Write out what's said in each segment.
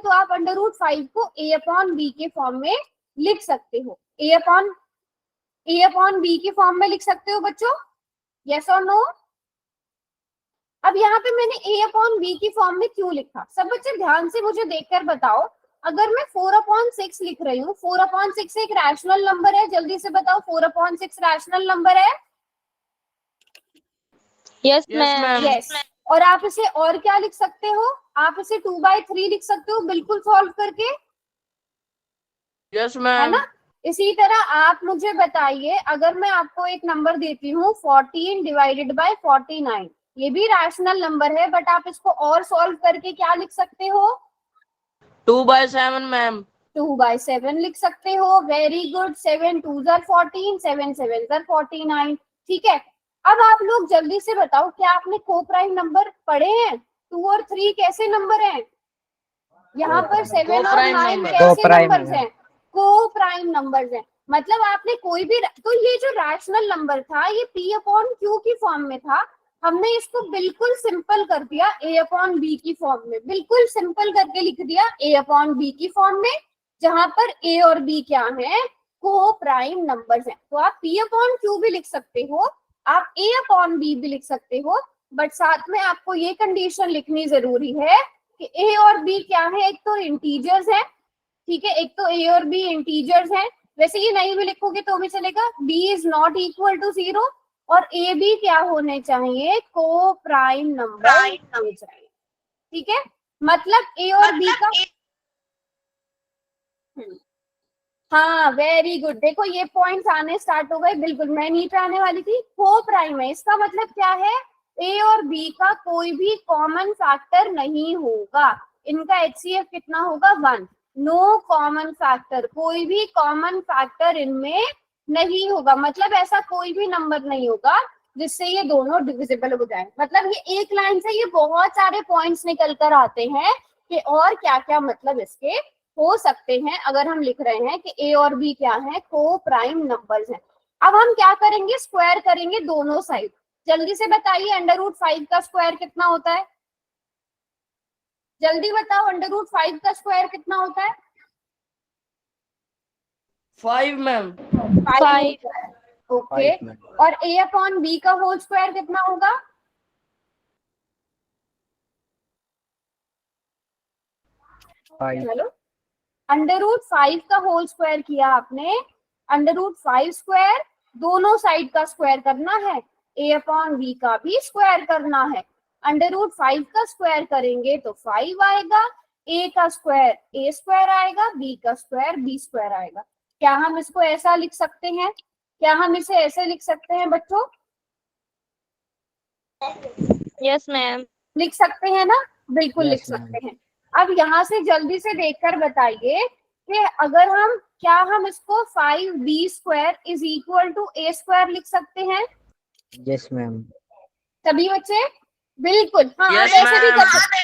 तो आप √5 को a/b के फॉर्म में लिख सकते हो। a/b के फॉर्म में लिख सकते हो बच्चों, यस और नो? अब यहाँ पे मैंने a/b की फॉर्म में क्यों लिखा, सब बच्चे ध्यान से मुझे देखकर बताओ। अगर मैं 4/6 लिख रही हूँ, 4/6 एक रैशनल नंबर है, जल्दी से बताओ 4/6 रैशनल नंबर है? Yes ma'am. यस। और आप इसे और क्या लिख सकते हो, आप इसे 2/3 लिख सकते हो बिल्कुल सॉल्व करके, यस है मैम। ना? इसी तरह आप मुझे बताइए, अगर मैं आपको एक नंबर देती हूँ 14 डिवाइडेड बाय 49, ये भी रैशनल नंबर है, बट आप इसको और सॉल्व करके क्या लिख सकते हो? 2/7 मैम। 2/7 लिख सकते हो, very good. 7 2s are 14, 7 7s are 49, ठीक है। अब आप लोग जल्दी से बताओ, क्या आपने को प्राइम नंबर पढ़े हैं? 2 और 3 कैसे नंबर हैं? यहाँ पर 7 और 9 कैसे नंबर्स हैं? को प्राइम नंबर्स हैं। मतलब आपने कोई भी, तो ये जो रैशनल नंबर था ये p/q की फॉर्म में था, हमने इसको बिल्कुल सिंपल कर दिया a/b की फॉर्म में, बिल्कुल सिंपल करके लिख दिया a/b की फॉर्म में, जहां पर a और b क्या है? को प्राइम नंबर्स हैं। तो आप p/q भी लिख सकते हो, आप a/b भी लिख सकते हो, बट साथ में आपको ये कंडीशन लिखनी जरूरी है कि a और b क्या है? एक तो इंटीजर्स है, ठीक है, एक तो a और b इंटीजर्स हैं। वैसे ये नहीं भी लिखोगे तो भी चलेगा, b is not equal to 0, और a b क्या होने चाहिए? को प्राइम नंबर होने चाहिए, ठीक है। मतलब a और b का, हाँ वेरी गुड, देखो ये पॉइंट्स आने स्टार्ट हो गए, बिल्कुल मैं नीचे आने वाली थी। को प्राइम है, इसका मतलब क्या है? a और b का कोई भी कॉमन फैक्टर नहीं होगा, इनका HCF कितना होगा? 1। नो कॉमन फैक्टर, कोई भी कॉमन फैक्टर इनमें नहीं होगा, मतलब ऐसा कोई भी नंबर नहीं होगा जिससे ये दोनों डिविजिबल हो जाए। मतलब ये एक लाइन से ये बहुत सारे पॉइंट्स निकल कर आते हैं कि और क्या क्या मतलब इसके हो सकते हैं, अगर हम लिख रहे हैं कि a और b क्या है? को प्राइम नंबर्स हैं। अब हम क्या करेंगे? स्क्वायर करेंगे दोनों साइड। जल्दी से बताइए √5 का स्क्वायर कितना होता है? जल्दी बताओ, √5 का स्क्वायर कितना होता है? 5 मैम। 5। ओके, और a/b का होल स्क्वायर कितना होगा? चलो, √5 का होल स्क्वायर किया आपने, √5 स्क्वायर, दोनों साइड का स्क्वायर करना है, a/b का भी स्क्वायर करना है। √5 का स्क्वायर करेंगे तो 5 आएगा, a का स्क्वायर a स्क्वायर आएगा, b का स्क्वायर b स्क्वायर आएगा। क्या हम इसको ऐसा लिख सकते हैं? क्या हम इसे ऐसे लिख सकते हैं बच्चों? Yes ma'am. लिख सकते हैं ना? बिल्कुल लिख सकते हैं। अब यहाँ से जल्दी से देखकर बताइए कि अगर हम, क्या हम इसको 5b² is equal to a² लिख सकते हैं? Yes ma'am. सभी बच्चे? बिल्कुल, हाँ Yes, आप ऐसे भी कर ma'am. सकते,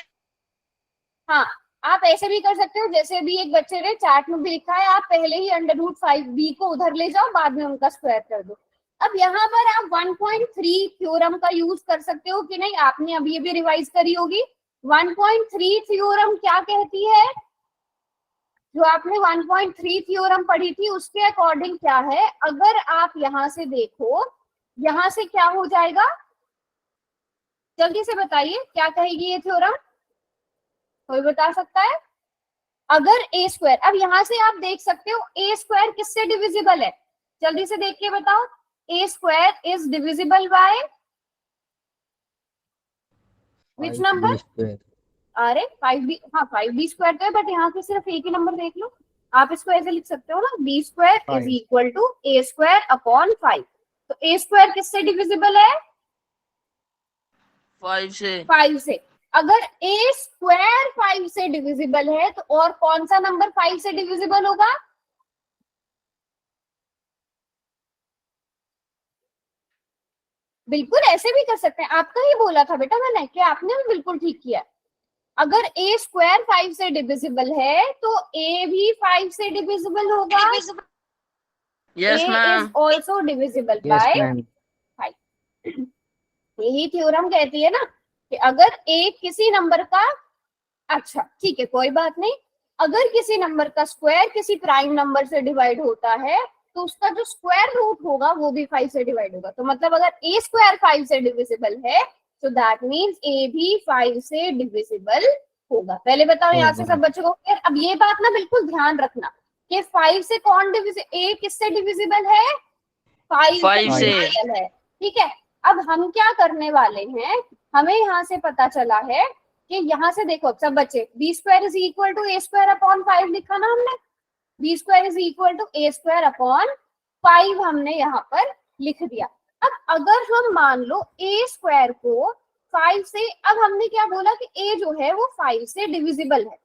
हाँ आप ऐसे भी कर सकते हो, जैसे भी एक बच्चे ने चैट में भी लिखा है, आप पहले ही √5b को उधर ले जाओ, बाद में उनका स्क्वायर कर दो। अब यहाँ पर आप 1.3 थ्योरम का यूज कर सकते हो कि नहीं, आपने अभी अभी रिवाइज करी होगी। 1.3 थ्योरम क्या कहती है? जो आपने 1.3 थ्योरम पढ़ी थी उसके अकॉर्डिंग क्या है? अगर आप यहाँ से देखो, यहाँ से क्या हो जाएगा? जल्दी से बताइए, क्या कहेगी ये थ्योरम? कोई बता सकता है? अगर a², अब यहाँ से आप देख सकते हो a² किससे डिविजिबल है? जल्दी से देख के बताओ, a² is divisible by which number? अरे 5b, हाँ 5b² तो है, बट यहाँ से सिर्फ एक ही नंबर देख लो, आप इसको ऐसे लिख सकते हो ना, b² is equal to a²/5। तो a² किससे डिविजिबल है? 5 से। 5 से। अगर a² 5 से डिविजिबल है तो और कौन सा नंबर 5 से डिविजिबल होगा? बिल्कुल ऐसे भी कर सकते हैं, आपका ही बोला था बेटा मैंने, कि आपने भी बिल्कुल ठीक किया। अगर a² 5 से डिविजिबल है तो a भी 5 से डिविजिबल होगा। Yes, a ma'am. is also divisible by 5। यही थ्योरम कहती है ना कि अगर a किसी नंबर का, अच्छा ठीक है कोई बात नहीं, अगर किसी नंबर का स्क्वायर किसी प्राइम नंबर से डिवाइड होता है तो उसका जो स्क्वायर रूट होगा वो भी 5 से डिवाइड होगा। तो मतलब अगर ए स्क्वायर 5 से डिविजिबल है तो दैट मीन्स ए भी 5 से डिविजिबल होगा। पहले बताओ यहाँ से सब बच्चों को क्लियर। अब ये बात ना बिल्कुल ध्यान रखना कि 5 से कौन डिविजिबल, ए किससे डिविजिबल है, 5 5 से से। डिविजिबल है। ठीक है, अब हम क्या करने वाले हैं, हमें यहाँ से पता चला है कि यहाँ से देखो सब बच्चे B square is equal to A square upon 5 लिखा ना हमने, B square is equal to A square upon 5 हमने यहाँ पर लिख दिया। अब अगर हम मान लो ए स्क्वायर को 5 से, अब हमने क्या बोला कि ए जो है वो 5 से डिविजिबल है।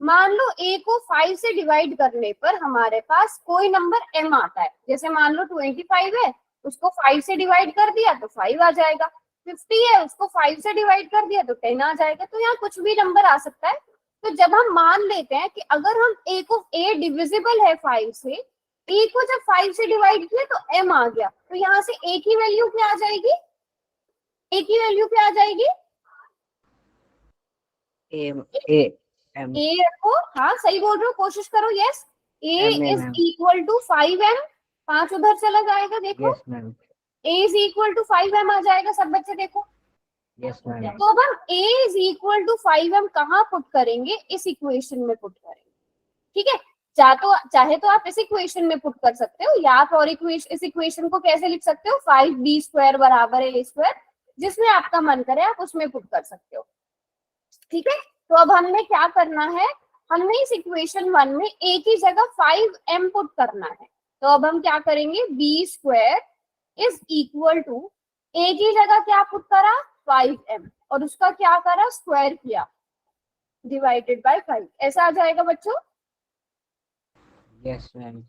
मान लो ए को 5 से डिवाइड करने पर हमारे पास कोई नंबर m आता है, जैसे मान लो 25 है, उसको 5 से डिवाइड कर दिया तो 5 आ जाएगा। 50 है, उसको 5 से डिवाइड कर दिया तो 10 आ जाएगा। तो यहाँ कुछ भी नंबर आ सकता है। तो जब हम मान लेते हैं कि अगर हम ए डिविजिबल है 5 से, ए को जब 5 से डिवाइड किया तो m आ गया, तो यहाँ से a की वैल्यू क्या आ जाएगी, a की वैल्यू क्या आ जाएगी, ए रखो, हाँ सही बोल रहे हो, कोशिश करो। Yes, a is equal to 5m, 5 उधर चला जाएगा, देखो a is equal to 5m आ जाएगा सब बच्चे देखो। तो अब हम a is equal to 5m कहाँ पुट करेंगे, इस इक्वेशन में पुट करेंगे। ठीक है, चाहे तो आप इस इक्वेशन में पुट कर सकते हो, या आप और इस इक्वेशन को कैसे लिख सकते हो, 5b स्क्वायर बराबर है a स्क्वायर, जिसमें आपका मन करे आप उसमें पुट कर सकते हो। ठीक है, तो अब हमने क्या करना है, हमने इस इक्वेशन 1 में a की जगह 5m पुट करना है। तो अब हम क्या करेंगे, b square is equal to a की जगह क्या पुट करा 5m और उसका क्या करा स्क्वायर किया डिवाइडेड बाय 5, ऐसा आ जाएगा बच्चों। Yes ma'am.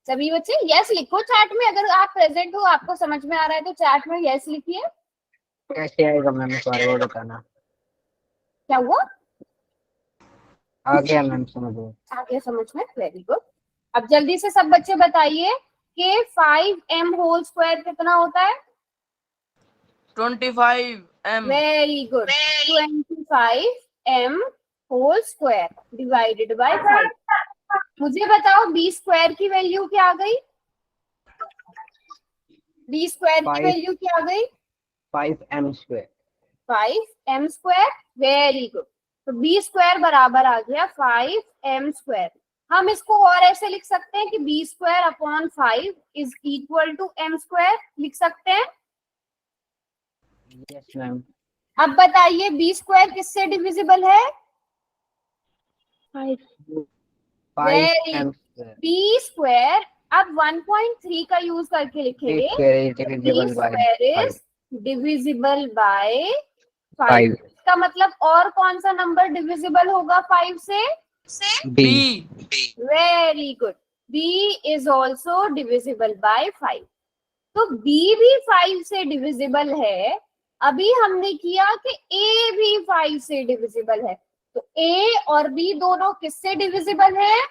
सभी बच्चे यस लिखो चैट में, अगर आप प्रेजेंट हो आपको समझ में आ रहा है तो चैट में यस लिखिए। कैसे आएगा मैम, इस बारे में बताना। क्या हुआ, आ गया मैम, समझ गए। आ गया समझ में, वेरी गुड। अब जल्दी से सब बच्चे बताइए कि 5m होल स्क्वायर कितना होता है, 25m। Very good, 25m whole square divided by 5। मुझे बताओ b स्क्वायर की वैल्यू क्या आ गई, b स्क्वायर की वैल्यू क्या आ गई, 5m square. 5m square, very good. तो b स्क्वायर बराबर आ गया 5m स्क्वायर। हम इसको और ऐसे लिख सकते हैं कि b square upon 5 is equal to m square, लिख सकते हैं। Yes ma'am. अब बताइए b स्क्वायर किससे डिविजिबल है, 5m स्क्वायर। b स्क्वायर अब 1.3 का यूज करके लिखेंगे, b square is divisible by 5। इसका मतलब और कौन सा नंबर डिविजिबल होगा 5 से, B। Very good, b is also divisible by 5। तो b भी 5 से डिविजिबल है। अभी हमने किया कि a भी 5 से डिविजिबल है, तो a और b दोनों किससे डिविजिबल है,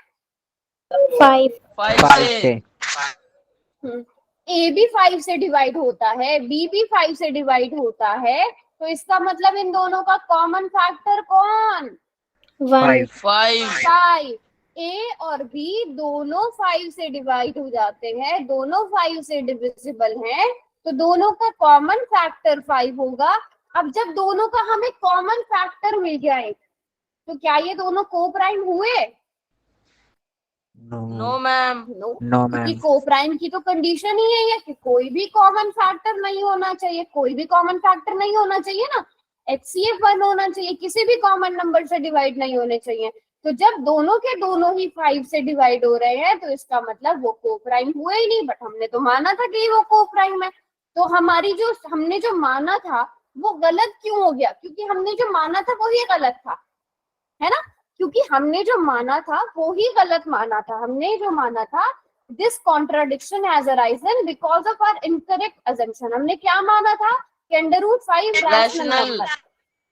5 से। a भी 5 से डिवाइड होता है, b भी 5 से डिवाइड होता है, तो इसका मतलब इन दोनों का कॉमन फैक्टर कौन, 5। a और b दोनों 5 से डिवाइड हो जाते हैं, दोनों 5 से डिविजिबल हैं, तो दोनों का कॉमन फैक्टर 5 होगा। अब जब दोनों का हमें कॉमन फैक्टर मिल जाए तो क्या ये दोनों को प्राइम हुए, नो मैम। नो क्योंकि मैम। को प्राइम की तो कंडीशन ही है कि कोई भी कॉमन फैक्टर नहीं होना चाहिए, कोई भी कॉमन फैक्टर नहीं होना चाहिए ना, HCF 1 होना चाहिए, किसी भी कॉमन नंबर से डिवाइड नहीं होने चाहिए। तो जब दोनों के दोनों ही 5 से डिवाइड हो रहे हैं तो इसका मतलब वो को प्राइम हुए ही नहीं, बट हमने तो माना था कि वो को प्राइम है। तो हमने जो माना था वो गलत क्यों हो गया, क्योंकि हमने जो माना था वो ही गलत था, है ना, क्योंकि हमने जो माना था वो ही गलत माना था। हमने जो माना था this contradiction has arisen because of our incorrect assumption. हमने क्या माना था कि √5 रैशनल नंबर,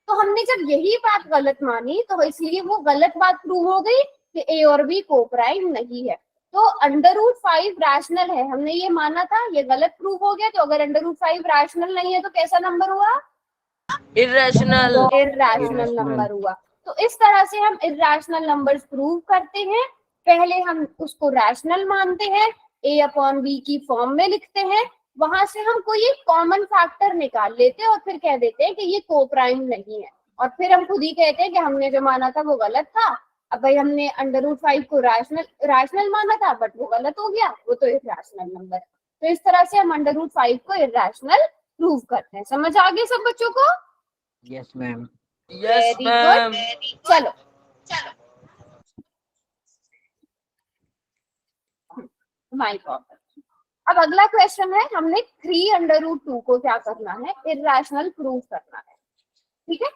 तो हमने जब यही बात गलत मानी तो इसलिए वो गलत बात प्रूव हो गई कि a और b को प्राइम नहीं है। तो √5 रैशनल है, हमने ये माना था, ये गलत प्रूव हो गया। तो अगर √5 रैशनल नहीं है तो कैसा नंबर हुआ, इरेशनल। इरैशनल नंबर हुआ। तो इस तरह से हम इर्रेशनल नंबर्स प्रूव करते हैं। पहले हम उसको रैशनल मानते हैं, a अपॉन बी की फॉर्म में लिखते हैं, वहां से हम कोई एक कॉमन फैक्टर निकाल लेते हैं और फिर कह देते हैं कि ये को प्राइम नहीं है, और फिर हम खुद ही कहते हैं कि हमने जो माना था वो गलत था। अब भाई हमने √5 को रैशनल माना था, बट वो गलत हो गया, वो तो इर्रेशनल नंबर है। तो इस तरह से हम √5 को इर्रेशनल प्रूव करते हैं। समझ आ गई सब बच्चों को? Yes ma'am. Yes, Very ma'am. चलो माय गॉड। अब अगला क्वेश्चन है, हमने 3√2 को क्या करना है, इर्रेशनल प्रूव करना है। ठीक है,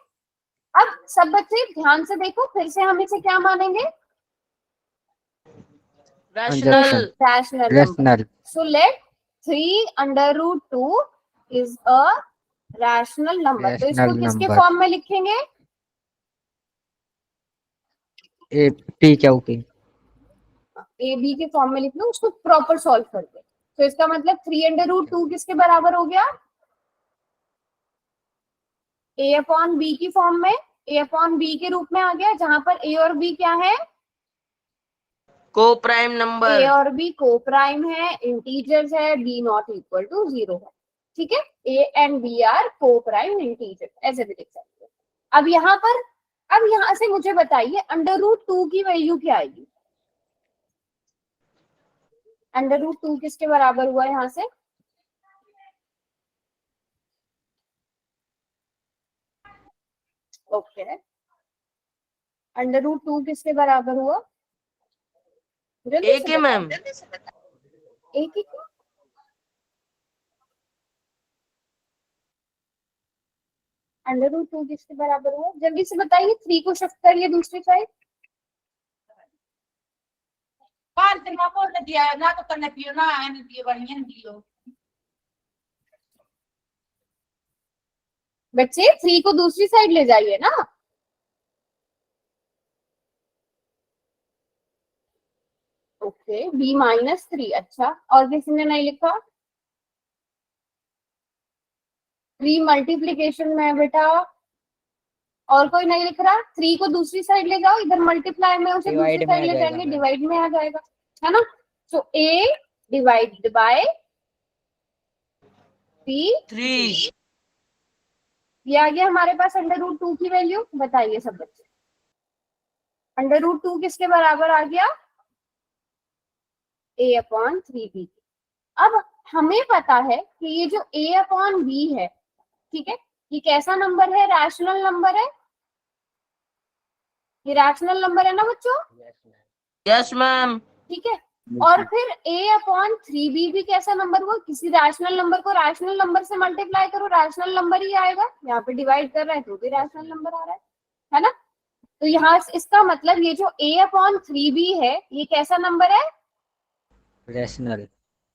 अब सब बच्चे ध्यान से देखो, फिर से हम इसे क्या मानेंगे, Rational. Rational number. Rational. So let 3√2 is a rational number. तो इसको Rational किसके number. फॉर्म में लिखेंगे, ए पी चौकी। ए बी के फॉर्म में लिख लो, उसको प्रॉपर सॉल्व करके। तो इसका मतलब 3√2 किसके बराबर हो गया, ए अपॉन बी की फॉर्म में, ए अपॉन बी के रूप में आ गया, जहां पर ए और बी क्या है, Co-prime number. ए और बी को प्राइम है, इंटीजर्स है, बी नॉट इक्वल टू 0 है। ठीक है, ए एंड बी आर को प्राइम इंटीजर, ऐसे भी लिख सकते हैं। अब यहाँ से मुझे बताइए √2 की वैल्यू क्या आएगी, √2 किसके बराबर हुआ यहाँ से, ओके √2 किसके बराबर हुआ, जल्दी एक से है बताओ। मैम. एक ही क्यों? √2 किसके बराबर हुआ, जल्दी से बताइए। 3 को शिफ्ट करिए दूसरी साइड। बच्चे 3 को दूसरी साइड ले जाइए ना। ओके, b -3, अच्छा, और किसी ने नहीं लिखा, 3 मल्टीप्लीकेशन में है बेटा, और कोई नहीं लिख रहा। 3 को दूसरी साइड ले जाओ, इधर मल्टीप्लाई में उसे दूसरी Divide में साइड आ ले जाएगा जाएंगे, मैम। डिवाइड में आ जाएगा, है ना। सो a डिवाइडेड बाय b, 3. ये आ गया हमारे पास √2 की वैल्यू। बताइए सब बच्चे, √2 किसके बराबर आ गया, a अपॉन 3b। अब हमें पता है कि ये जो a अपॉन b है, ठीक है, ये कैसा नंबर है, रैशनल नंबर है, ये रैशनल नंबर है ना बच्चों, Yes, ma'am. ठीक है। और फिर a अपॉन 3b भी कैसा नंबर हुआ, किसी रैशनल नंबर को रैशनल नंबर से मल्टीप्लाई करो, रैशनल नंबर ही आएगा। यहाँ पे डिवाइड कर रहा है तो भी रैशनल नंबर आ रहा है ना। तो यहाँ इसका मतलब ये जो a अपॉन 3b है, ये कैसा नंबर है, रैशनल।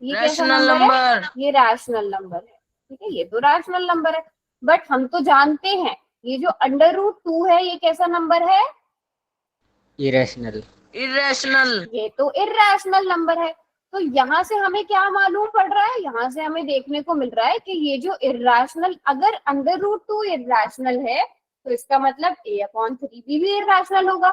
ये कैसा Rational नंबर है, number. ये रैशनल नंबर है। ठीक है, ये तो रैशनल नंबर है, बट हम तो जानते हैं ये जो √2 है ये कैसा नंबर है, इरेशनल। Irrational. ये तो इर्रेशनल नंबर है। तो यहाँ से हमें क्या मालूम पड़ रहा है, यहाँ से हमें देखने को मिल रहा है कि ये जो इर्रेशनल, अगर √2 इर्रेशनल है तो इसका मतलब a अपॉन 3b भी इर्रेशनल होगा,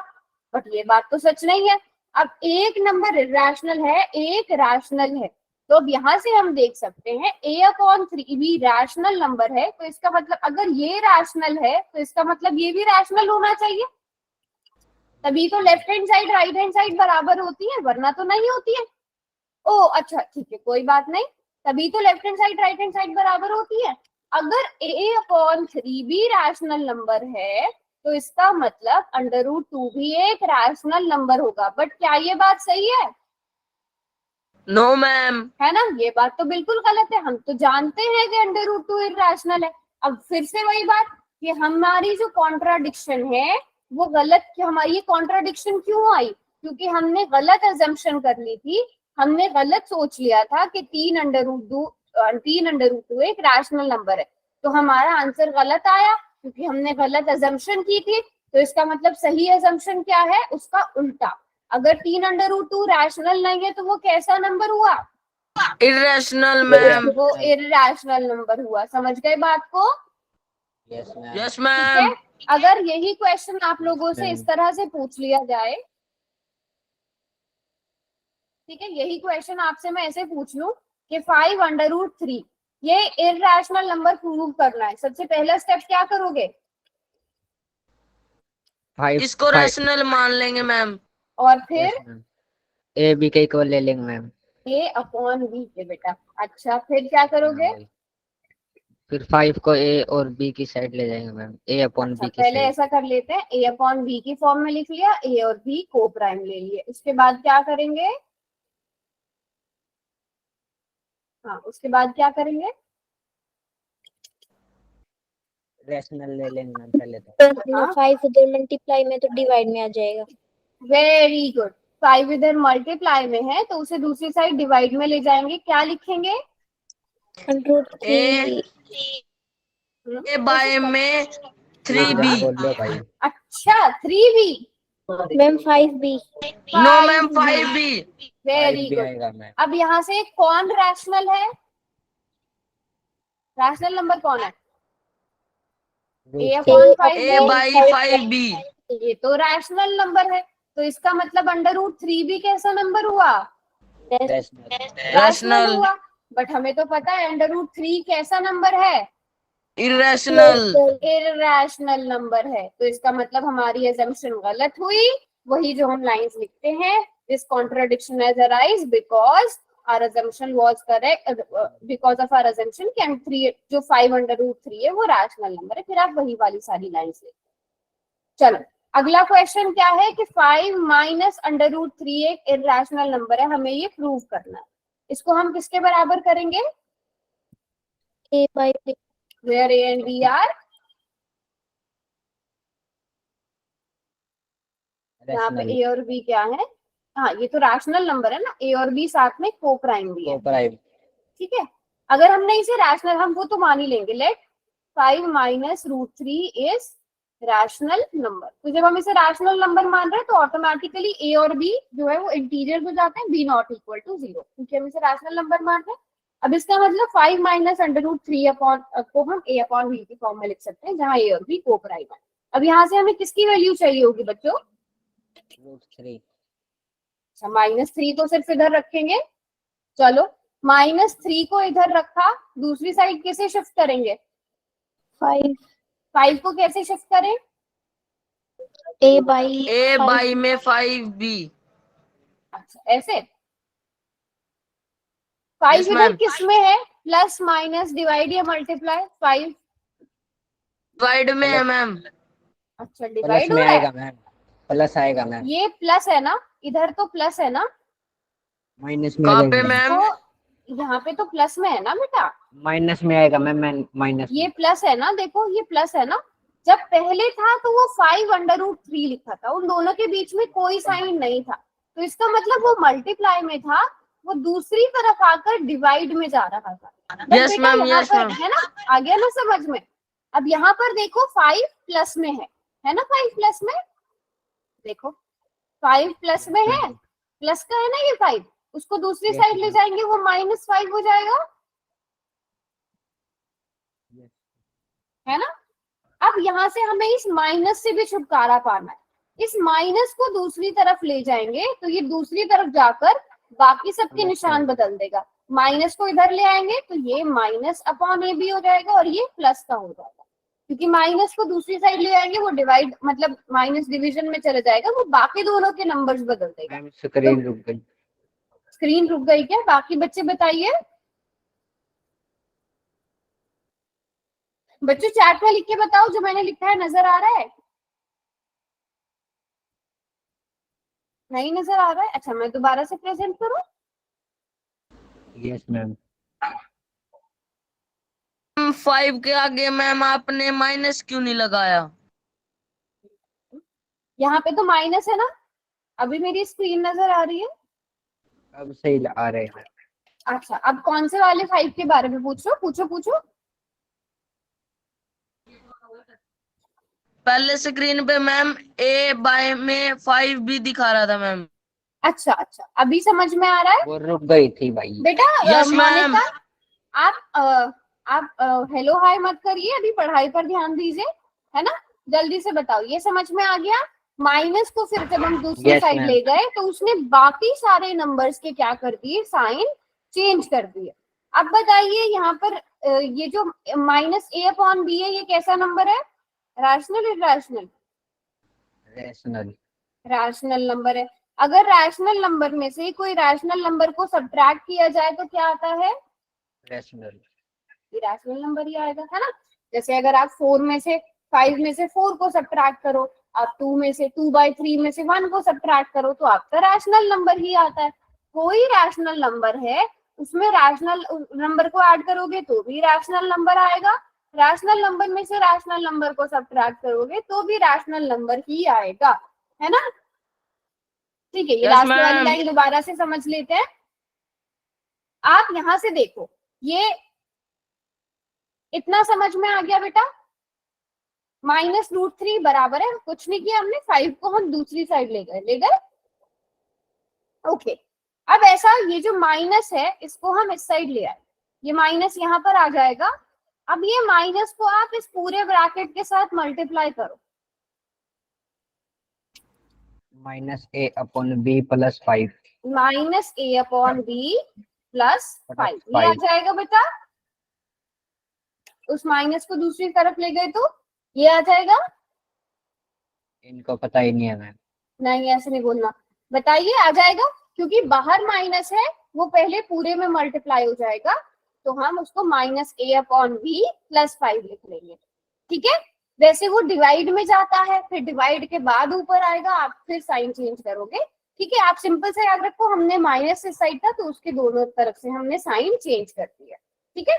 बट ये बात तो सच नहीं है। अब एक नंबर इर्रेशनल है, एक रैशनल है, तो अब यहाँ से हम देख सकते हैं a upon 3b rational number है, तो इसका मतलब अगर ये रैशनल है तो इसका मतलब ये भी रैशनल होना चाहिए, तभी तो left hand side right hand side बराबर होती है, वरना तो नहीं होती है। ओ अच्छा ठीक है, कोई बात नहीं, तभी तो left hand side right hand side बराबर होती है। अगर a upon 3b rational number है तो इसका मतलब √2 भी एक रैशनल नंबर होगा। बट क्या ये बात सही है, No, ma'am. है ना, ये बात तो बिल्कुल गलत है। हम तो जानते हैं कि √2 इररेशनल है। अब फिर से वही बात कि हमारी जो कॉन्ट्राडिक्शन है वो गलत, कि हमारी ये कॉन्ट्राडिक्शन क्यों आई, क्योंकि हमने गलत अजम्पशन कर ली थी, हमने गलत सोच लिया था कि 3√2 एक रैशनल नंबर है, तो हमारा आंसर गलत आया क्योंकि हमने गलत अजम्पशन की थी। तो इसका मतलब सही अजम्पशन क्या है, उसका उल्टा। अगर 3√2 रैशनल नहीं है तो वो कैसा नंबर हुआ, Irrational, ma'am. वो इररेशनल नंबर हुआ। समझ गए बात को, यस मैम। Yes, ठीक है। ma'am. अगर यही क्वेश्चन आप लोगों से इस तरह से पूछ लिया जाए, ठीक है, यही क्वेश्चन आपसे मैं ऐसे पूछ लूं कि 5√3 ये इररेशनल नंबर प्रूव करना है, सबसे पहला स्टेप क्या करोगे? 5 इसको रैशनल मान लेंगे मैम। और फिर ए बी के इक्वल ले लेंगे मैम। A/B के बेटा। अच्छा, फिर क्या करोगे? हाँ, फिर 5 को ए और बी की साइड ले जाएंगे मैम, ए अपॉन अच्छा, बी की पहले साइड। ऐसा कर लेते हैं, A/B की फॉर्म में लिख लिया, ए और बी को प्राइम ले लिए। उसके बाद क्या करेंगे? हाँ, उसके बाद क्या करेंगे? रैशनल ले लेंगे मैम पहले तो। हाँ, 5 इधर मल्टीप्लाई में तो डिवाइड में आ जाएगा। Very good. 5 इधर मल्टीप्लाई में है तो उसे दूसरी साइड डिवाइड में ले जाएंगे, क्या लिखेंगे? √3 ए बाय में 3b। बोलो भाई। अच्छा, 3b। Ma'am 5b। No ma'am 5b। Very भी गुड। आएगा मैम। अब यहाँ से कौन रैशनल है? रैशनल नंबर कौन है? A/5 A by 5b। ये तो रैशनल नंबर है, तो इसका मतलब √3 कैसा नंबर हुआ? रैशनल हुआ। बट हमें तो पता है √3 कैसा नंबर है? इरेशनल। इररेशनल नंबर है, तो इसका मतलब हमारी assumption गलत हुई। वही जो हम लाइंस लिखते हैं, this contradiction has arise because our assumption was correct, because of our assumption कि 3 जो 5√3 है वो रैशनल नंबर है। फिर आप वही वाली सारी लाइंस लिखते। चलो, अगला क्वेश्चन क्या है कि 5 माइनस √3 एक इररेशनल नंबर है, हमें ये प्रूव करना है। इसको हम किसके बराबर करेंगे? A/B। Where A and B are, यहाँ पे A और B क्या है? हाँ, ये तो रैशनल नंबर है ना, A और B साथ में को प्राइम भी है, ठीक है। अगर हमने इसे रैशनल, हम वो तो मान ही लेंगे, let 5 minus √3 is rational number. तो जब हम इसे रैशनल नंबर मान रहे हैं तो ऑटोमेटिकली A और B जो है वो इंटीजर हो जाते हैं, B नॉट इक्वल टू 0, क्योंकि हम इसे रैशनल नंबर मान रहे हैं। अब इसका मतलब 5 माइनस √3 अपॉन को हम A/B की फॉर्म में लिख सकते हैं, जहाँ A और B को प्राइम है। अब यहाँ से हमें किसकी वैल्यू चाहिए होगी बच्चों? √3। अच्छा, -3 को सिर्फ इधर रखेंगे। चलो, -3 को इधर रखा, दूसरी साइड कैसे शिफ्ट करेंगे? 5 को कैसे शिफ्ट करें? ए बाई में 5b। अच्छा, ऐसे 5 Yes, इधर ma'am. किस में है? प्लस माइनस डिवाइड या मल्टीप्लाई? 5 डिवाइड में है मैम। अच्छा, प्लस डिवाइड हो में रहा आएगा है। मैम, प्लस आएगा मैम। ये प्लस है ना, इधर तो प्लस है ना, माइनस में आ कहाँ पे जाएगा मैम? तो यहाँ पे तो प्लस में है ना बेटा, माइनस में आएगा मैम, माइनस ये प्लस है ना, देखो ये प्लस है ना। जब पहले था तो वो 5√3 लिखा था, उन दोनों के बीच में कोई साइन नहीं था, तो इसका मतलब वो मल्टीप्लाई में था, वो दूसरी तरफ आकर डिवाइड में जा रहा था। बट Yes, बेटा ma'am, यहाँ yes, पर ma'am. है ना, आ गया ना समझ में? अब यहाँ पर देखो 5 प्लस में है ना, 5 प्लस में, देखो 5 प्लस में है, प्लस का है ना ये 5, उसको दूसरी Yes, साइड ले ma'am. जाएंगे, वो -5 हो जाएगा, है ना। अब यहाँ से हमें इस माइनस से भी छुटकारा पाना है, इस माइनस को दूसरी तरफ ले जाएंगे तो ये दूसरी तरफ जाकर बाकी सबके निशान बदल देगा। माइनस को इधर ले आएंगे तो ये -/AB हो जाएगा और ये प्लस का हो जाएगा, क्योंकि माइनस को दूसरी साइड ले आएंगे वो डिवाइड मतलब माइनस डिवीजन में चले जाएगा, वो बाकी दोनों के नंबर्स बदल देगा। मैम। स्क्रीन रुक गई। स्क्रीन रुक गई क्या? बाकी बच्चे बताइए। बच्चों चैट में लिख के बताओ, जो मैंने लिखा है नजर आ रहा है? नहीं नजर आ रहा है? अच्छा, मैं दोबारा से प्रेजेंट करूं? Yes ma'am. 5 के आगे मैम आपने माइनस क्यों नहीं लगाया? यहाँ पे तो माइनस है ना, अभी मेरी स्क्रीन नजर आ रही है। अब सही आ रहे हैं। अच्छा, अब कौन से वाले 5 के बारे में पूछो, पूछो पूछो। पहले स्क्रीन पे मैम ए बाय में 5b दिखा रहा था मैम। अच्छा अच्छा, अभी समझ में आ रहा है वो रुक गई थी भाई। बेटा। Yes, ma'am. मोनिका, आप हेलो हाय मत करिए, अभी पढ़ाई पर ध्यान दीजिए, है ना। जल्दी से बताओ, ये समझ में आ गया? माइनस को फिर जब हम दूसरी Yes, साइड ma'am. ले गए तो उसने बाकी सारे नंबर्स के क्या कर दिए, साइन चेंज कर दिए। अब बताइए यहाँ पर ये जो माइनस ए अपॉन बी है ये कैसा नंबर है, rational irrational? Rational. Rational number है। अगर रैशनल नंबर में से कोई रैशनल नंबर को सब्ट्रैक्ट किया जाए तो क्या आता है, रैशनल। इरैशनल नंबर ही आएगा, है ना। जैसे अगर आप 4 में से 5 में से 4 को सब्ट्रैक्ट करो, आप 2 में से 2/3 में से 1 को सब्ट्रैक्ट करो तो आपका रैशनल नंबर ही आता है। कोई रैशनल नंबर है उसमें रैशनल नंबर को ऐड करोगे तो भी रैशनल नंबर आएगा, रैशनल नंबर में से रैशनल नंबर को सब्ट्रैक्ट करोगे तो भी रैशनल नंबर ही आएगा, है ना। ठीक है, ये Yes, लास्ट वाली ma'am. लाइन दोबारा से समझ लेते हैं। आप यहां से देखो, ये इतना समझ में आ गया बेटा? -√3 बराबर है, कुछ नहीं किया हमने, 5 को हम दूसरी साइड ले गए ओके। अब ऐसा ये जो माइनस है इसको हम इस साइड ले आए, ये माइनस यहाँ पर आ जाएगा। अब ये माइनस को आप इस पूरे ब्रैकेट के साथ मल्टीप्लाई करो, -a upon b plus 5। -a upon b plus 5 ये आ जाएगा बेटा। उस माइनस को दूसरी तरफ ले गए तो ये आ जाएगा। इनको पता ही नहीं है मैम। नहीं ऐसे नहीं बोलना, बताइए आ जाएगा, क्योंकि बाहर माइनस है वो पहले पूरे में मल्टीप्लाई हो जाएगा तो हम उसको -a अपॉन b प्लस 5 लिख लेंगे, ठीक है। वैसे वो डिवाइड में जाता है, फिर डिवाइड के बाद ऊपर आएगा, आप फिर साइन चेंज करोगे, ठीक है। आप सिंपल से याद रखो, हमने माइनस से साइड था तो उसके दोनों तरफ से हमने साइन चेंज कर दिया, ठीक है।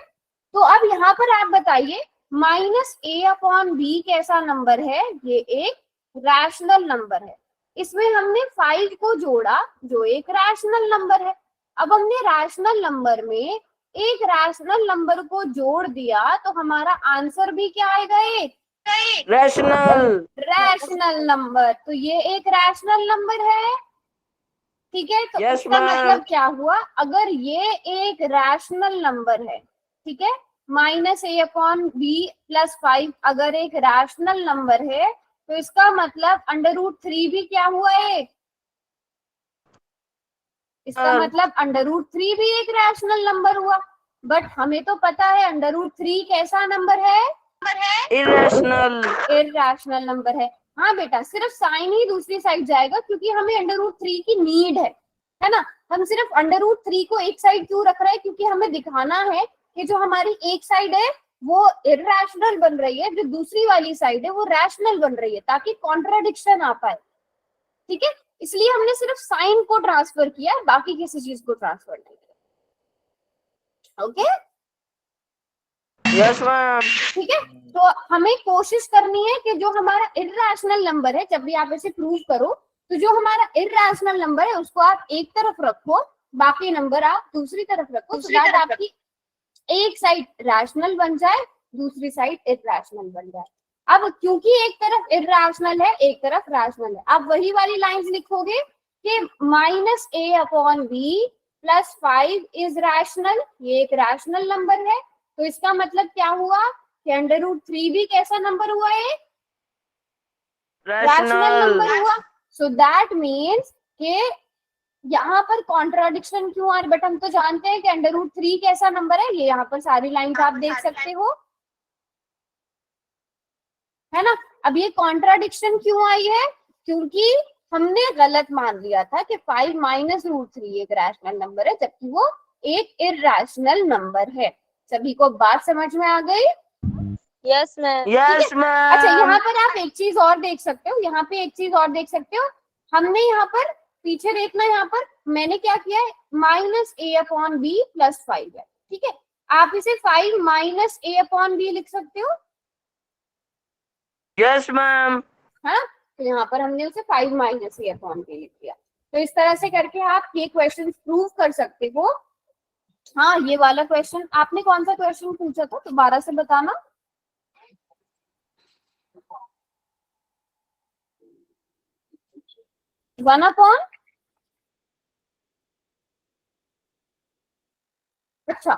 तो अब यहाँ पर आप बताइए -a अपॉन b कैसा नंबर है, ये एक रैशनल नंबर है। इसमें हमने 5 को जोड़ा जो एक रैशनल नंबर है। अब हमने रैशनल नंबर में एक रैशनल नंबर को जोड़ दिया तो हमारा आंसर भी क्या आएगा, एक रैशनल। Rational number. तो ये एक रैशनल नंबर है, ठीक है। तो Yes, इसका ma'am. मतलब क्या हुआ, अगर ये एक रैशनल नंबर है, ठीक है, -a अपॉन b प्लस 5 अगर एक रैशनल नंबर है तो इसका मतलब √3 भी क्या हुआ, एक, इसका मतलब √3 भी एक रैशनल नंबर हुआ। बट हमें तो पता है √3 कैसा नंबर है, इरेशनल। इरैशनल नंबर है। हाँ बेटा, सिर्फ साइन ही दूसरी साइड जाएगा क्योंकि हमें √3 की नीड है ना। हम सिर्फ √3 को एक साइड क्यों रख रहे हैं, क्योंकि हमें दिखाना है कि जो हमारी एक साइड है वो इरैशनल बन रही है, जो दूसरी वाली साइड है वो रैशनल बन रही है, ताकि कॉन्ट्राडिक्शन आ पाए, ठीक है। इसलिए हमने सिर्फ साइन को ट्रांसफर किया, बाकी किसी चीज को ट्रांसफर नहीं किया, ओके। Yes ma'am. ठीक है, तो हमें कोशिश करनी है कि जो हमारा इरैशनल नंबर है, जब भी आप इसे प्रूव करो तो जो हमारा इरैशनल नंबर है उसको आप एक तरफ रखो, बाकी नंबर आप दूसरी तरफ रखो, सो दैट आपकी एक साइड रैशनल बन जाए, दूसरी साइड इरैशनल बन जाए। अब क्योंकि एक तरफ इरैशनल है एक तरफ रैशनल है, आप वही वाली लाइंस लिखोगे कि -a upon b plus 5 is rational, ये एक रैशनल नंबर है। तो इसका मतलब क्या हुआ कि √3 भी कैसा नंबर हुआ, एक रैशनल नंबर हुआ। सो दैट मीन्स कि यहाँ पर कॉन्ट्राडिक्शन क्यों आ रही, बट हम तो जानते हैं कि √3 कैसा नंबर है, ये यहाँ पर सारी लाइंस आप देख सकते हो, है ना। अब ये कॉन्ट्राडिक्शन क्यों आई है, क्योंकि हमने गलत मान लिया था कि 5 -√3 एक रैशनल नंबर है, जबकि वो एक इरैशनल नंबर है। सभी को बात समझ में आ गई? Yes ma'am. Yes ma'am. अच्छा, यहाँ पर आप एक चीज और देख सकते हो, यहाँ पे एक चीज और देख सकते हो, हमने यहाँ पर पीछे देखना, यहाँ पर मैंने क्या किया है, -a अपॉन b प्लस 5 है, ठीक है। आप इसे 5 -a अपॉन b लिख सकते हो, यस मैम। है ना। तो यहाँ पर हमने उसे 5 -a अपॉन b लिख दिया। तो इस तरह से करके आप ये क्वेश्चन प्रूव कर सकते हो। हाँ, ये वाला क्वेश्चन आपने कौन सा क्वेश्चन पूछा था, दोबारा से बताना। वन अपॉन, अच्छा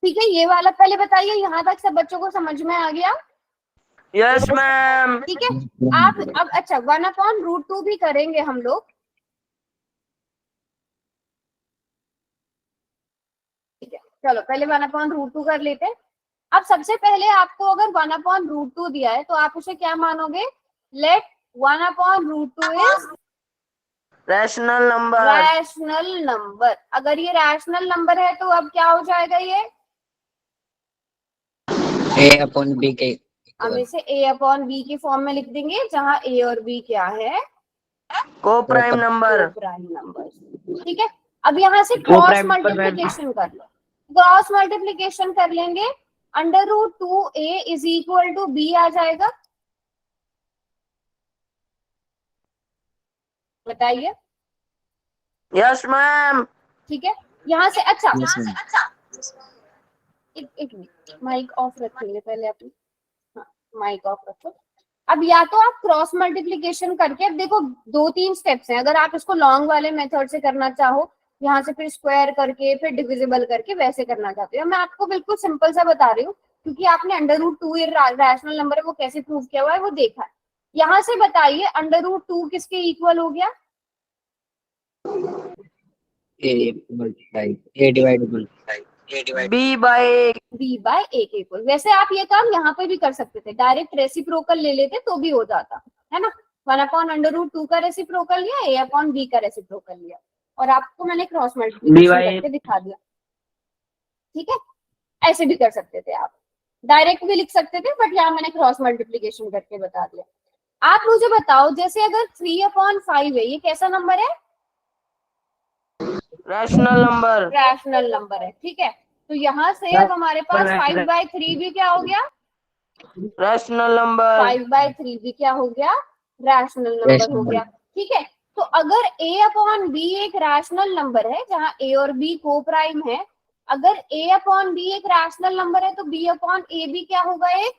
ठीक है, ये वाला पहले बताइए, यहाँ तक सब बच्चों को समझ में आ गया? Yes ma'am. ठीक है। आप अब अच्छा 1/√2 भी करेंगे हम लोग। ठीक है, चलो पहले 1/√2 कर लेते हैं। अब सबसे पहले आपको अगर 1/√2 दिया है तो आप उसे क्या मानोगे? Let 1/√2 is rational number. Rational number. अगर ये रैशनल नंबर है तो अब क्या हो जाएगा? ये A/B के हम equal। इसे A/B के फॉर्म में लिख देंगे, जहां A और B क्या है? को प्राइम नंबर। Prime number. ठीक है। अब यहाँ से को क्रॉस प्राइम पर मल्टीप्लीकेशन कर लो। क्रॉस मल्टीप्लीकेशन कर लेंगे, √2A is equal to B आ जाएगा। बताइए। Yes ma'am. ठीक है, यहाँ से अच्छा Yes, ma'am। एक मिनट, माइक ऑफ रखेंगे पहले अपनी। हाँ, माइक ऑफ रखो। अब या तो आप क्रॉस मल्टीप्लीकेशन करके, अब देखो 2-3 स्टेप्स हैं। अगर आप इसको लॉन्ग वाले मेथड से करना चाहो, यहाँ से फिर स्क्वायर करके फिर डिविजिबल करके वैसे करना चाहते हो, मैं आपको बिल्कुल सिंपल सा बता रही हूँ, क्योंकि आपने √2 रैशनल नंबर है वो कैसे प्रूव किया हुआ है वो देखा है। यहाँ से बताइए √2 किसके इक्वल हो गया? A divided by B/A के इक्वल। वैसे आप ये काम यहाँ पे भी कर सकते थे, डायरेक्ट रेसिप्रोकल ले लेते तो भी हो जाता है ना। 1/√2 का रेसिप्रोकल लिया, A/B का रेसिप्रोकल लिया, और आपको मैंने क्रॉस मल्टीप्लिकेशन करके दिखा दिया। ठीक है, ऐसे भी कर सकते थे आप, डायरेक्ट भी लिख सकते थे, बट यहाँ मैंने क्रॉस मल्टीप्लिकेशन करके बता दिया। आप मुझे बताओ, जैसे अगर 3/5 है, ये कैसा नंबर है? Rational number. रैशनल नंबर है। ठीक है, तो यहाँ से अब हमारे पास 5/3 भी क्या हो गया? Rational number. 5/3 भी क्या हो गया? रैशनल नंबर हो गया। ठीक है, तो अगर A/B एक रैशनल नंबर है, जहां A और B को प्राइम है, अगर A/B एक रैशनल नंबर है तो B/A भी क्या होगा? एक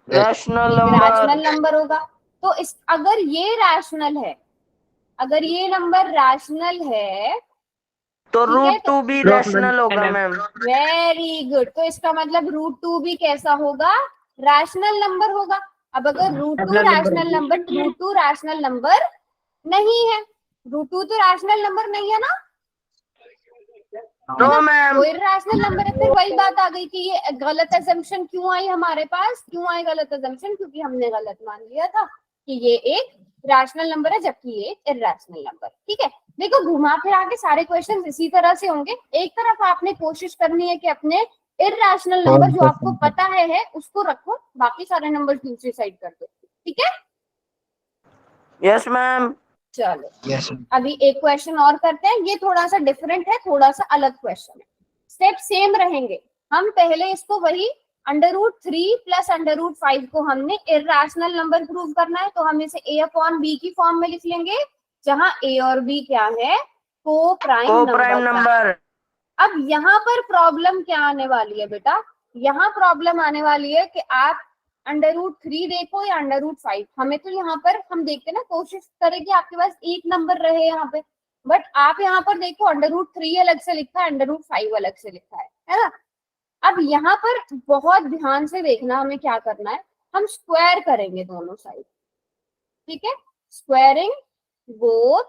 रैशनल रैशनल नंबर। नंबर होगा। तो इस अगर ये रैशनल है, अगर ये नंबर रैशनल है, तो ठीक है, तो √2 भी रैशनल होगा मैम। Very good. तो इसका मतलब √2 भी कैसा होगा? रैशनल नंबर होगा। अब अगर √2 रैशनल नंबर, √2 रैशनल नंबर नहीं है, √2 तो रैशनल नंबर नहीं है ना, है ना? No ma'am. कोई रैशनल नंबर है। फिर वही बात आ गई कि ये गलत अजम्पशन क्यों आई हमारे पास? क्यों आई गलत अजम्पशन? क्योंकि हमने गलत मान लिया था कि ये एक रैशनल नंबर है, जबकि ये एक इरैशनल नंबर। ठीक है, देखो घुमा फिरा के सारे क्वेश्चन इसी तरह से होंगे। एक तरफ आपने कोशिश करनी है कि अपने इरैशनल नंबर जो आपको पता है उसको रखो, बाकी सारे नंबर दूसरी साइड कर दो। ठीक है, यस मैम। चलो Yes, अभी एक क्वेश्चन और करते हैं। ये थोड़ा सा डिफरेंट है, थोड़ा सा अलग क्वेश्चन है। स्टेप सेम रहेंगे। हम पहले इसको वही √3 प्लस √5 को हमने इरैशनल नंबर प्रूव करना है, तो हम इसे A/B की फॉर्म में लिख लेंगे, जहां A और B क्या है? को प्राइम नंबर। अब यहाँ पर प्रॉब्लम क्या आने वाली है बेटा? यहाँ प्रॉब्लम आने वाली है कि आप √3 देखो या √5। हमें तो यहाँ पर हम देखते ना, कोशिश करें कि आपके पास एक नंबर रहे यहाँ पे, बट आप यहाँ पर देखो √3 अलग से लिखा है, √5 अलग से लिखा है ना। अब यहाँ पर बहुत ध्यान से देखना, हमें क्या करना है, हम स्क्वायर करेंगे दोनों साइड। ठीक है, स्क्वायरिंग बोथ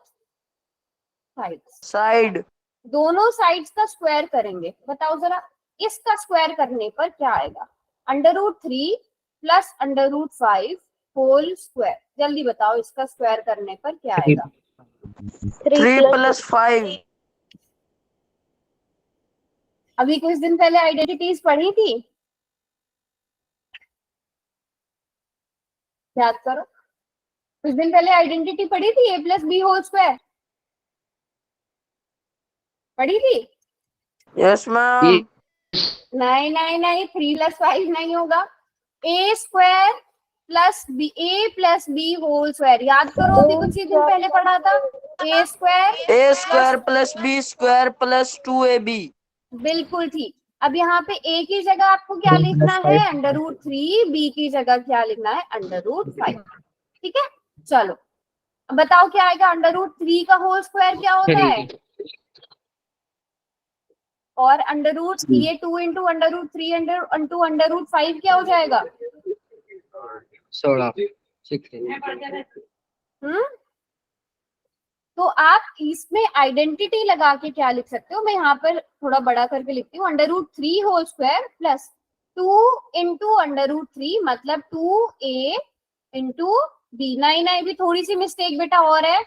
साइड। दोनों साइड्स का स्क्वायर करेंगे। बताओ जरा, इसका स्क्वायर करने पर क्या आएगा? √3 प्लस √5 होल स्क्वायर। जल्दी बताओ, इसका स्क्वायर करने पर क्या आएगा? 3 + 5। अभी कुछ दिन पहले आइडेंटिटीज पढ़ी थी, याद करो। कुछ दिन पहले आइडेंटिटी पढ़ी थी, A+B होल स्क्वायर पढ़ी थी? Yes ma'am. नहीं नहीं नहीं, 3 + 5 नहीं होगा। A² + B whole square. याद करो, अभी कुछ ही दिन पहले पढ़ा था। A² A² + B² + 2AB। बिल्कुल ठीक। अब यहाँ पे A की जगह आपको क्या लिखना है? √3। B की जगह क्या लिखना है? √5। ठीक है, चलो अब बताओ क्या आएगा? √3 का होल स्क्वायर क्या होता है? और ये 2 × √3 × √5 क्या हो जाएगा? 16 16 तो आप इसमें आइडेंटिटी लगा के क्या लिख सकते हो, मैं यहाँ पर थोड़ा बड़ा करके लिखती हूँ, √3 होल स्क्वायर प्लस 2 इंटू √3 मतलब 2a इंटू b। नहीं भी थोड़ी सी मिस्टेक बेटा और है,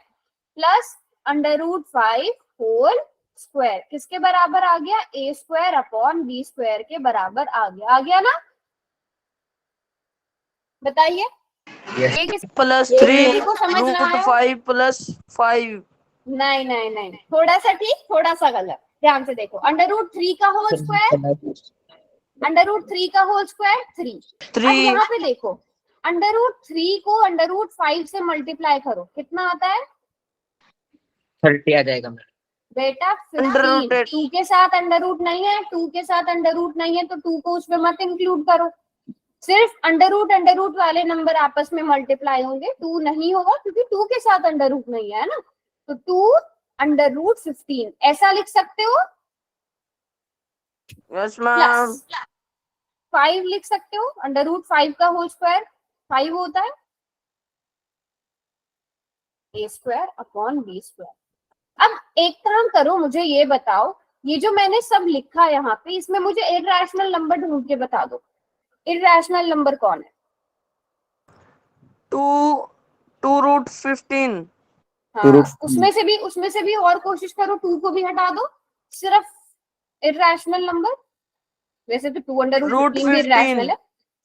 प्लस √5 होल स्क्वायर किसके बराबर आ गया, a square upon b square के बराबर आ गया ना, बताइए यस ये किस +3 किसी को समझ में आया? √5 +5। नहीं थोड़ा सा ठीक थोड़ा सा गलत, ध्यान से देखो, √3 का होल स्क्वायर, √3 का होल स्क्वायर 3। अब 3 यहाँ पे देखो √3 को √5 से मल्टीप्लाई करो कितना आता है 30 आ जाएगा मेरा। बेटा 15। √8 2 के साथ अंडर नहीं है, 2 के साथ अंडर नहीं है तो 2 को उसमें मत इंक्लूड करो, सिर्फ अंडर वाले नंबर आपस में मल्टीप्लाई होंगे, 2 नहीं होगा क्योंकि 2 के साथ अंडर नहीं है ना, तो 2 √15 ऐसा लिख सकते हो, यस मैम। प्लस 5 लिख सकते हो, √5 का होल स्क्वायर 5 होता है, a square upon b square. अब एक काम करो, मुझे ये बताओ, ये जो मैंने सब लिखा यहाँ पे इसमें मुझे इरैशनल नंबर ढूंढ के बता दो, इरैशनल नंबर कौन है? 2 √15। हाँ, उसमें से भी और कोशिश करो, 2 को भी हटा दो, सिर्फ इरैशनल नंबर, वैसे तो 2 √15 भी इरैशनल है,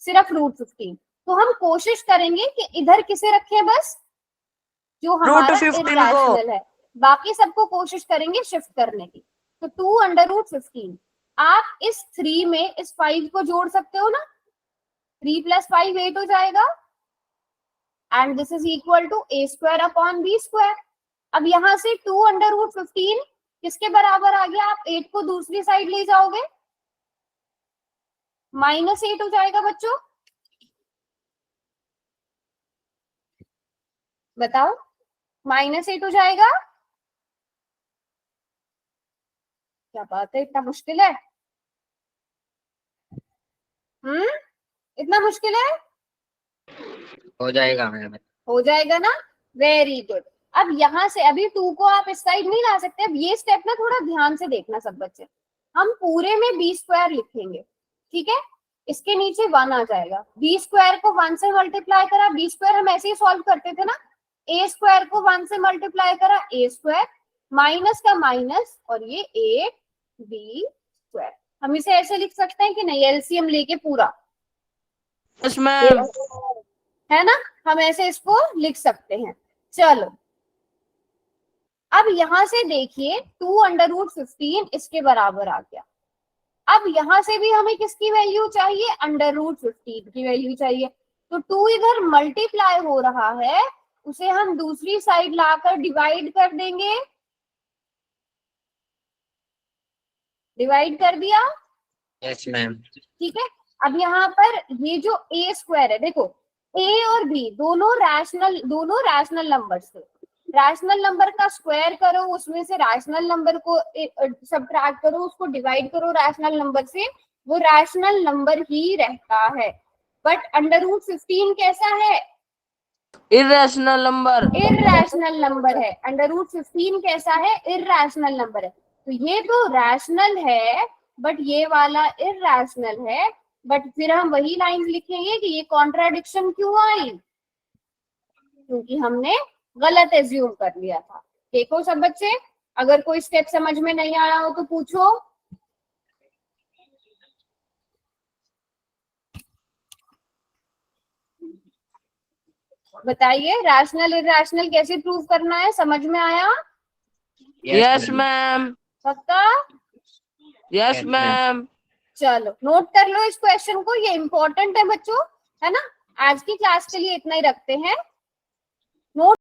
सिर्फ √15। तो हम कोशिश करेंगे कि इधर किसे रखें, बस जो हमारा इरैशनल है, बाकी सबको कोशिश करेंगे शिफ्ट करने की। तो 2 √15, आप इस 3 में इस 5 को जोड़ सकते हो ना, 3 + 5 8 हो जाएगा, and this is equal to a square upon b square. अब यहाँ से 2 √15 किसके बराबर आ गया, आप 8 को दूसरी साइड ले जाओगे, -8 हो जाएगा बच्चों, बताओ, -8 हो जाएगा। क्या बात है, इतना मुश्किल है? इतना मुश्किल है? हो जाएगा मैम। हो जाएगा ना, वेरी गुड। अब यहाँ से अभी 2 को आप इस साइड नहीं ला सकते, अब ये स्टेप ना थोड़ा ध्यान से देखना सब बच्चे, हम पूरे में b स्क्वायर लिखेंगे, ठीक है, इसके नीचे 1 आ जाएगा, b स्क्वायर को 1 से मल्टीप्लाई करा, b स्क्वायर हम ऐसे ही सॉल्व करते थे ना, a स्क्वायर को 1 से मल्टीप्लाई करा a स्क्वायर, माइनस का माइनस और ये 8b स्क्वायर। हम इसे ऐसे लिख सकते हैं कि नहीं, एलसीएम लेके पूरा, यस मैम। है ना, हम ऐसे इसको लिख सकते हैं। चलो अब यहां से देखिए 2 √15 इसके बराबर आ गया। अब यहां से भी हमें किसकी वैल्यू चाहिए, √15 की वैल्यू चाहिए, तो 2 इधर मल्टीप्लाई हो रहा है, उसे हम दूसरी साइड लाकर डिवाइड कर देंगे, डिवाइड कर दिया, यस मैम। ठीक है। अब यहाँ पर ये जो a स्क्वायर है, देखो a और b दोनों रैशनल नंबर्स थे, रैशनल नंबर का स्क्वायर करो, उसमें से रैशनल नंबर को सब्ट्रैक्ट करो, उसको डिवाइड करो रैशनल नंबर से, वो रैशनल नंबर ही रहता है। बट √15 कैसा है, इरेशनल नंबर। इरैशनल नंबर है। √15 कैसा है, इरैशनल नंबर है। तो ये तो रैशनल है बट ये वाला इरैशनल है, बट फिर हम वही लाइन लिखेंगे कि ये कॉन्ट्राडिक्शन क्यों आई, क्योंकि हमने गलत एज्यूम कर लिया था। देखो सब बच्चे, अगर कोई स्टेप समझ में नहीं आया हो तो पूछो। बताइए रैशनल इरैशनल कैसे प्रूव करना है, समझ में आया? Yes ma'am. पक्का? Yes ma'am. चलो नोट कर लो इस क्वेश्चन को, ये इंपॉर्टेंट है बच्चों, है ना। आज की क्लास के लिए इतना ही रखते हैं। नोट